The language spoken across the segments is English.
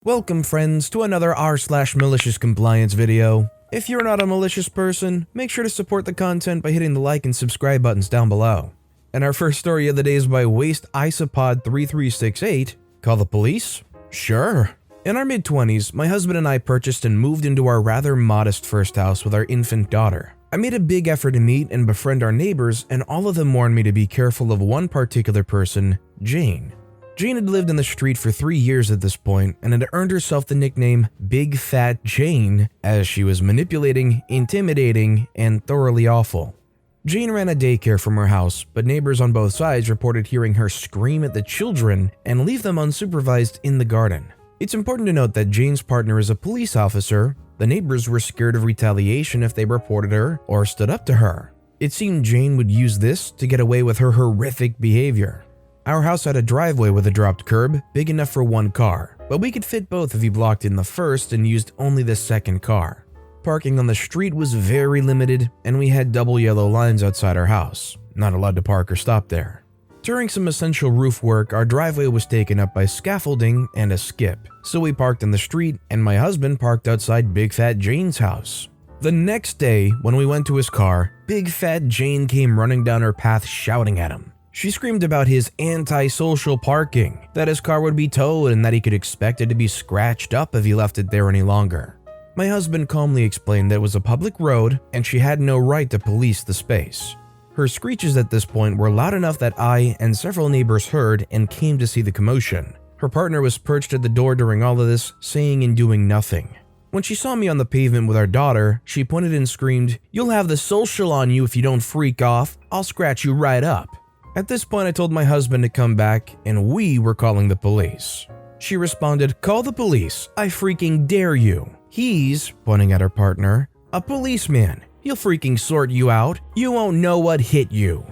Welcome friends to another r/malicious compliance video. If you're not a malicious person, make sure to support the content by hitting the like and subscribe buttons down below. And our first story of the day is by Waste Isopod 3368. Call the police? Sure. In our mid-20s, my husband and I purchased and moved into our rather modest first house with our infant daughter. I made a big effort to meet and befriend our neighbors, and all of them warned me to be careful of one particular person, Jane. Jane had lived in the street for 3 years at this point and had earned herself the nickname Big Fat Jane as she was manipulating, intimidating, and thoroughly awful. Jane ran a daycare from her house, but neighbors on both sides reported hearing her scream at the children and leave them unsupervised in the garden. It's important to note that Jane's partner is a police officer. The neighbors were scared of retaliation if they reported her or stood up to her. It seemed Jane would use this to get away with her horrific behavior. Our house had a driveway with a dropped curb, big enough for one car, but we could fit both if you blocked in the first and used only the second car. Parking on the street was very limited, and we had double yellow lines outside our house, not allowed to park or stop there. During some essential roof work, our driveway was taken up by scaffolding and a skip, so we parked in the street and my husband parked outside Big Fat Jane's house. The next day, when we went to his car, Big Fat Jane came running down our path shouting at him. She screamed about his anti-social parking, that his car would be towed and that he could expect it to be scratched up if he left it there any longer. My husband calmly explained that it was a public road and she had no right to police the space. Her screeches at this point were loud enough that I and several neighbors heard and came to see the commotion. Her partner was perched at the door during all of this, saying and doing nothing. When she saw me on the pavement with our daughter, she pointed and screamed, "You'll have the social on you if you don't freak off. I'll scratch you right up." At this point, I told my husband to come back, and we were calling the police. She responded, "Call the police. I freaking dare you. He's," pointing at her partner, "a policeman. He'll freaking sort you out. You won't know what hit you."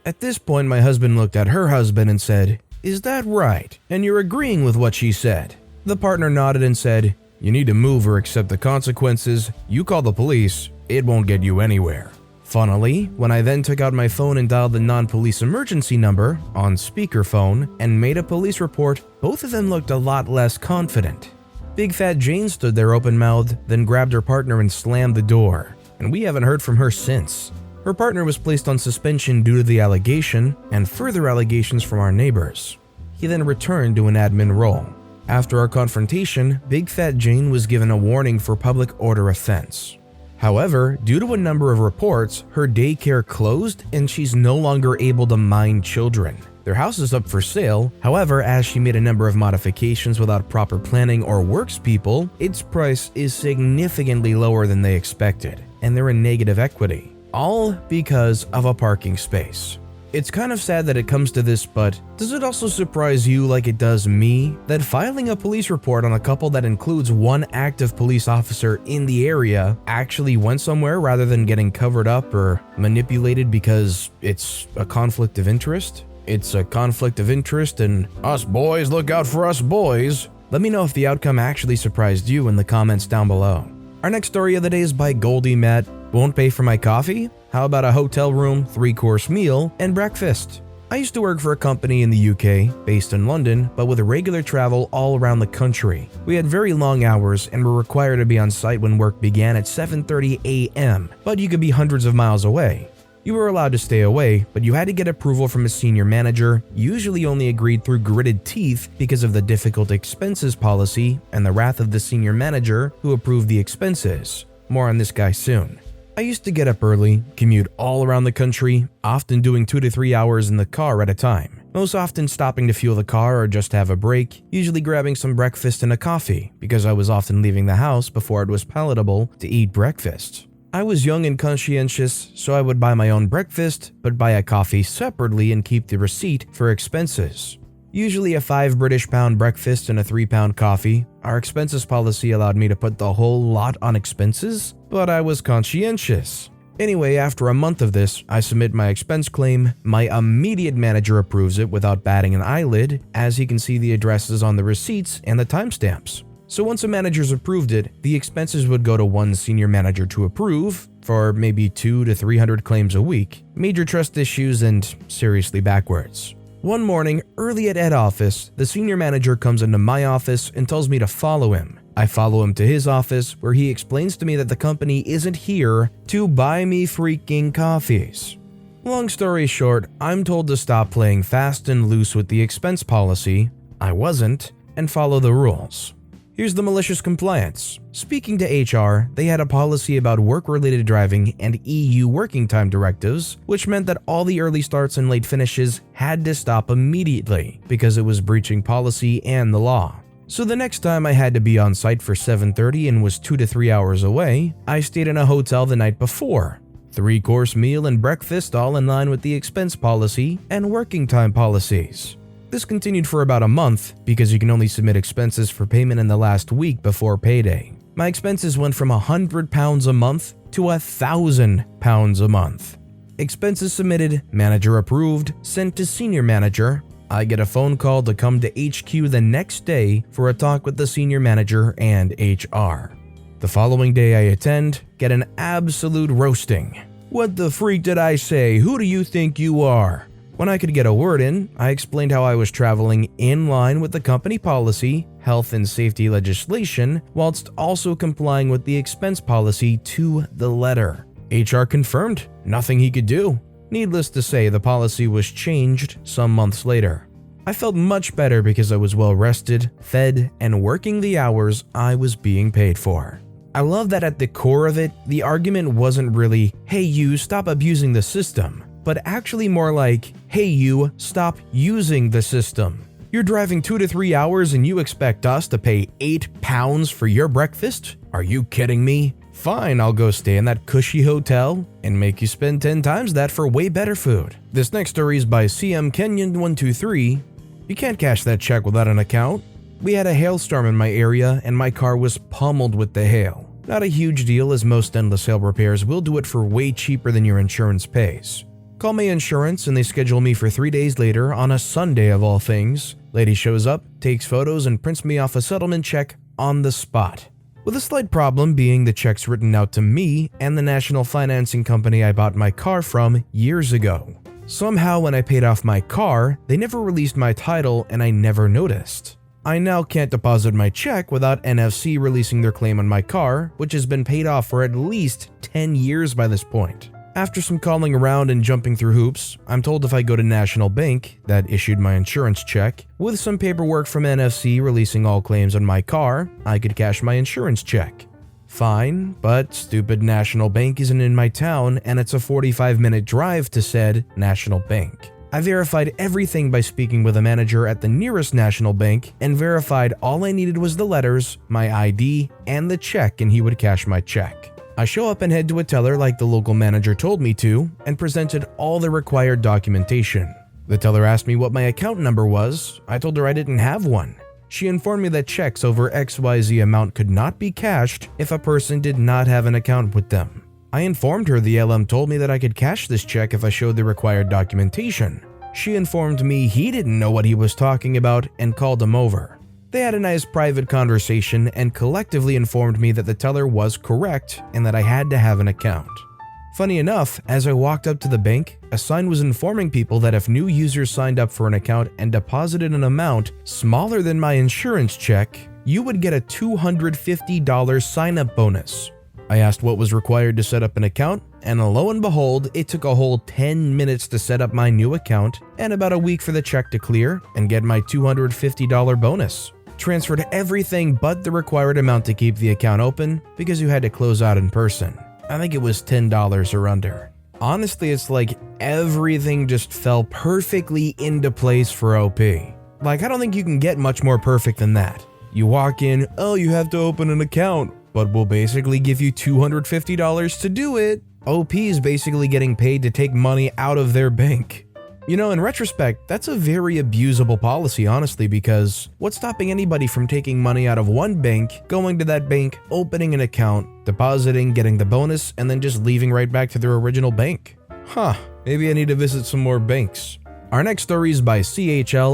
At this point, my husband looked at her husband and said, "Is that right? And you're agreeing with what she said?" The partner nodded and said, "You need to move or accept the consequences. You call the police, it won't get you anywhere." Funnily, when I then took out my phone and dialed the non-police emergency number on speakerphone and made a police report, both of them looked a lot less confident. Big Fat Jane stood there open-mouthed, then grabbed her partner and slammed the door, and we haven't heard from her since. Her partner was placed on suspension due to the allegation and further allegations from our neighbors. He then returned to an admin role. After our confrontation, Big Fat Jane was given a warning for public order offense. However, due to a number of reports, her daycare closed and she's no longer able to mind children. Their house is up for sale, however, as she made a number of modifications without proper planning or works people, its price is significantly lower than they expected, and they're in negative equity, all because of a parking space. It's kind of sad that it comes to this, but does it also surprise you like it does me that filing a police report on a couple that includes one active police officer in the area actually went somewhere rather than getting covered up or manipulated because it's a conflict of interest? It's a conflict of interest and us boys look out for us boys. Let me know if the outcome actually surprised you in the comments down below. Our next story of the day is by Goldie Matt. Won't pay for my coffee? How about a hotel room, 3-course meal, and breakfast? I used to work for a company in the UK, based in London, but with regular travel all around the country. We had very long hours and were required to be on site when work began at 7:30 a.m., but you could be hundreds of miles away. You were allowed to stay away, but you had to get approval from a senior manager, usually only agreed through gritted teeth because of the difficult expenses policy and the wrath of the senior manager who approved the expenses. More on this guy soon. I used to get up early, commute all around the country, often doing 2 to 3 hours in the car at a time, most often stopping to fuel the car or just have a break, usually grabbing some breakfast and a coffee because I was often leaving the house before it was palatable to eat breakfast. I was young and conscientious, so I would buy my own breakfast, but buy a coffee separately and keep the receipt for expenses. Usually a £5 breakfast and a £3 coffee. Our expenses policy allowed me to put the whole lot on expenses, but I was conscientious. Anyway, after a month of this, I submit my expense claim. My immediate manager approves it without batting an eyelid, as he can see the addresses on the receipts and the timestamps. So once a manager's approved it, the expenses would go to one senior manager to approve for maybe 200 to 300 claims a week, major trust issues, and seriously backwards. One morning, early at office, the senior manager comes into my office and tells me to follow him. I follow him to his office, where he explains to me that the company isn't here to buy me freaking coffees. Long story short, I'm told to stop playing fast and loose with the expense policy. I wasn't, and follow the rules. Here's the malicious compliance. Speaking to HR, they had a policy about work-related driving and EU working time directives, which meant that all the early starts and late finishes had to stop immediately because it was breaching policy and the law. So the next time I had to be on site for 7:30 and was 2 to 3 hours away, I stayed in a hotel the night before. 3-course meal and breakfast, all in line with the expense policy and working time policies. This continued for about a month because you can only submit expenses for payment in the last week before payday. My expenses went from £100 a month to £1,000 a month. Expenses submitted, manager approved, sent to senior manager. I get a phone call to come to HQ the next day for a talk with the senior manager and HR. The following day I attend, get an absolute roasting. What the freak did I say? Who do you think you are? When I could get a word in, I explained how I was traveling in line with the company policy, health and safety legislation, whilst also complying with the expense policy to the letter. HR confirmed nothing he could do. Needless to say, the policy was changed some months later. I felt much better because I was well rested, fed, and working the hours I was being paid for. I love that at the core of it, the argument wasn't really, hey you, stop abusing the system, but actually more like, hey you, stop using the system. You're driving 2 to 3 hours and you expect us to pay £8 for your breakfast? Are you kidding me? Fine, I'll go stay in that cushy hotel and make you spend 10 times that for way better food. This next story is by CM Kenyon123. You can't cash that check without an account. We had a hailstorm in my area and my car was pummeled with the hail. Not a huge deal, as most endless hail repairs will do it for way cheaper than your insurance pays. Call my insurance and they schedule me for 3 days later on a Sunday of all things. Lady shows up, takes photos, and prints me off a settlement check on the spot. With a slight problem being the check's written out to me and the national financing company I bought my car from years ago. Somehow when I paid off my car, they never released my title and I never noticed. I now can't deposit my check without NFC releasing their claim on my car, which has been paid off for at least 10 years by this point. After some calling around and jumping through hoops, I'm told if I go to National Bank, that issued my insurance check, with some paperwork from NFC releasing all claims on my car, I could cash my insurance check. Fine, but stupid National Bank isn't in my town and it's a 45-minute drive to said National Bank. I verified everything by speaking with a manager at the nearest National Bank and verified all I needed was the letters, my ID, and the check, and he would cash my check. I show up and head to a teller like the local manager told me to and presented all the required documentation. The teller asked me what my account number was. I told her I didn't have one. She informed me that checks over XYZ amount could not be cashed if a person did not have an account with them. I informed her the LM told me that I could cash this check if I showed the required documentation. She informed me he didn't know what he was talking about and called him over. They had a nice private conversation and collectively informed me that the teller was correct and that I had to have an account. Funny enough, as I walked up to the bank, a sign was informing people that if new users signed up for an account and deposited an amount smaller than my insurance check, you would get a $250 sign-up bonus. I asked what was required to set up an account, and lo and behold, it took a whole 10 minutes to set up my new account and about a week for the check to clear and get my $250 bonus. Transferred everything but the required amount to keep the account open because you had to close out in person. I think it was $10 or under. Honestly, it's like everything just fell perfectly into place for OP. Like, I don't think you can get much more perfect than that. You walk in, oh, you have to open an account, but we'll basically give you $250 to do it. OP is basically getting paid to take money out of their bank. You know, in retrospect, that's a very abusable policy, honestly, because what's stopping anybody from taking money out of one bank, going to that bank, opening an account, depositing, getting the bonus, and then just leaving right back to their original bank? Maybe I need to visit some more banks. Our next story is by CHLIRACR.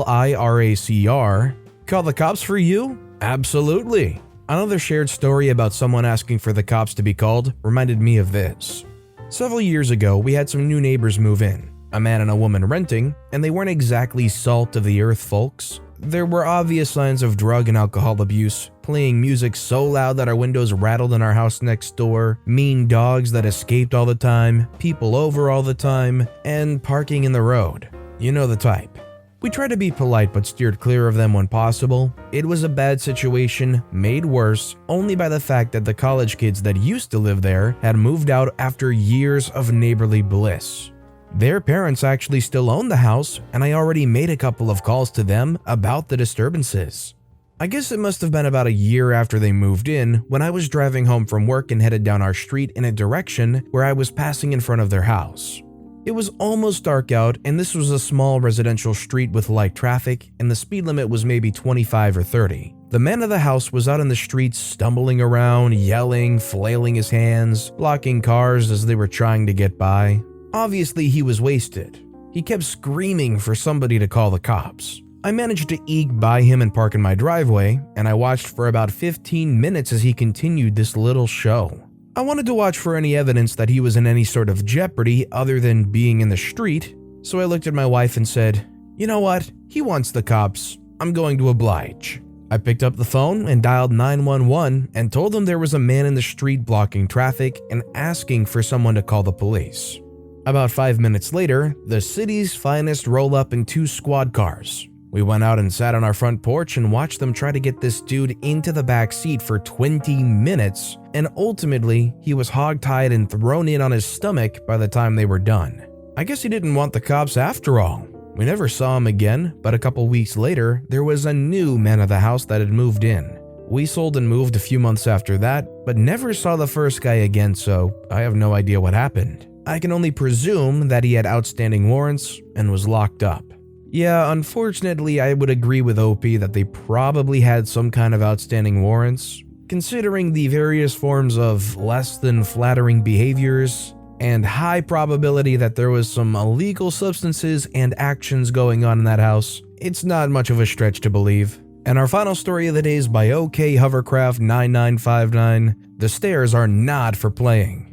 Call the cops for you? Absolutely. Another shared story about someone asking for the cops to be called reminded me of this. Several years ago, we had some new neighbors move in. a man and a woman renting, and they weren't exactly salt of the earth folks. There were obvious signs of drug and alcohol abuse, playing music so loud that our windows rattled in our house next door, mean dogs that escaped all the time, people over all the time, and parking in the road. You know the type. We tried to be polite but steered clear of them when possible. It was a bad situation, made worse only by the fact that the college kids that used to live there had moved out after years of neighborly bliss. Their parents actually still own the house, and I already made a couple of calls to them about the disturbances. I guess it must have been about a year after they moved in when I was driving home from work and headed down our street in a direction where I was passing in front of their house. It was almost dark out, and this was a small residential street with light traffic, and the speed limit was maybe 25 or 30. The man of the house was out in the streets stumbling around, yelling, flailing his hands, blocking cars as they were trying to get by. Obviously, he was wasted. He kept screaming for somebody to call the cops. I managed to eke by him and park in my driveway, and I watched for about 15 minutes as he continued this little show. I wanted to watch for any evidence that he was in any sort of jeopardy other than being in the street, so I looked at my wife and said, "You know what? He wants the cops. I'm going to oblige." I picked up the phone and dialed 911 and told them there was a man in the street blocking traffic and asking for someone to call the police. About 5 minutes later, the city's finest roll up in 2 squad cars. We went out and sat on our front porch and watched them try to get this dude into the back seat for 20 minutes, and ultimately, he was hogtied and thrown in on his stomach by the time they were done. I guess he didn't want the cops after all. We never saw him again, but a couple weeks later, there was a new man of the house that had moved in. We sold and moved a few months after that, but never saw the first guy again, so I have no idea what happened. I can only presume that he had outstanding warrants and was locked up. Yeah, unfortunately, I would agree with OP that they probably had some kind of outstanding warrants, considering the various forms of less than flattering behaviors and high probability that there was some illegal substances and actions going on in that house. It's not much of a stretch to believe. And our final story of the day is by OK Hovercraft 9959. The stairs are not for playing.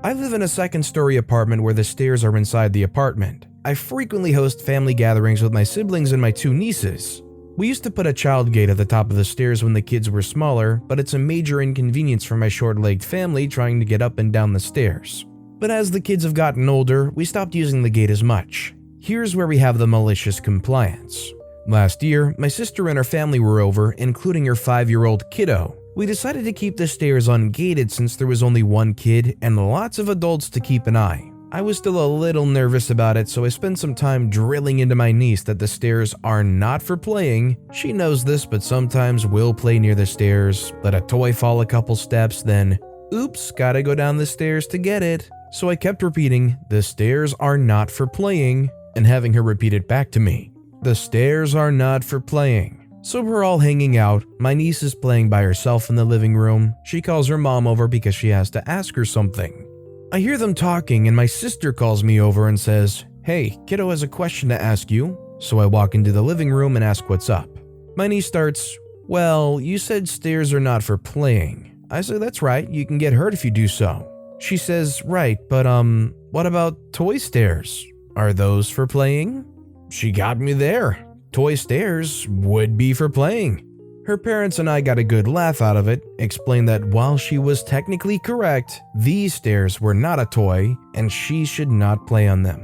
I live in a second-story apartment where the stairs are inside the apartment. I frequently host family gatherings with my siblings and my 2 nieces. We used to put a child gate at the top of the stairs when the kids were smaller, but it's a major inconvenience for my short-legged family trying to get up and down the stairs. But as the kids have gotten older, we stopped using the gate as much. Here's where we have the malicious compliance. Last year, my sister and her family were over, including her 5-year-old kiddo. We decided to keep the stairs ungated since there was only 1 kid and lots of adults to keep an eye. I was still a little nervous about it, so I spent some time drilling into my niece that the stairs are not for playing. She knows this, but sometimes we'll play near the stairs, let a toy fall a couple steps, then, oops, gotta go down the stairs to get it. So I kept repeating, the stairs are not for playing, and having her repeat it back to me. The stairs are not for playing. So we're all hanging out. My niece is playing by herself in the living room. She calls her mom over because she has to ask her something. I hear them talking and my sister calls me over and says, "Hey, kiddo has a question to ask you." So I walk into the living room and ask what's up. My niece starts, "Well, you said stairs are not for playing." I say, "That's right, you can get hurt if you do so." She says, "Right, but what about toy stairs? Are those for playing?" She got me there. Toy stairs would be for playing. Her parents and I got a good laugh out of it, explained that while she was technically correct, these stairs were not a toy and she should not play on them.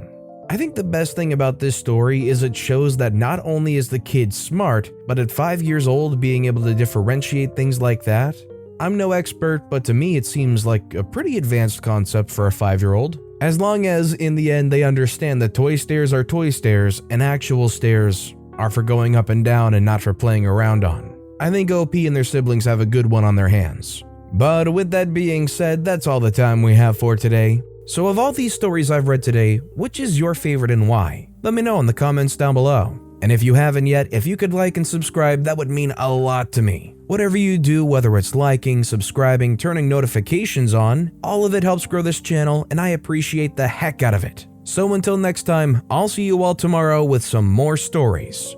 I think the best thing about this story is it shows that not only is the kid smart, but at 5 years old being able to differentiate things like that. I'm no expert, but to me it seems like a pretty advanced concept for a 5-year-old. As long as in the end they understand that toy stairs are toy stairs and actual stairs are for going up and down and not for playing around on. I think OP and their siblings have a good one on their hands. But with that being said, that's all the time we have for today. So of all these stories I've read today, which is your favorite and why? Let me know in the comments down below. And if you haven't yet, if you could like and subscribe, that would mean a lot to me. Whatever you do, whether it's liking, subscribing, turning notifications on, all of it helps grow this channel and I appreciate the heck out of it. So until next time, I'll see you all tomorrow with some more stories.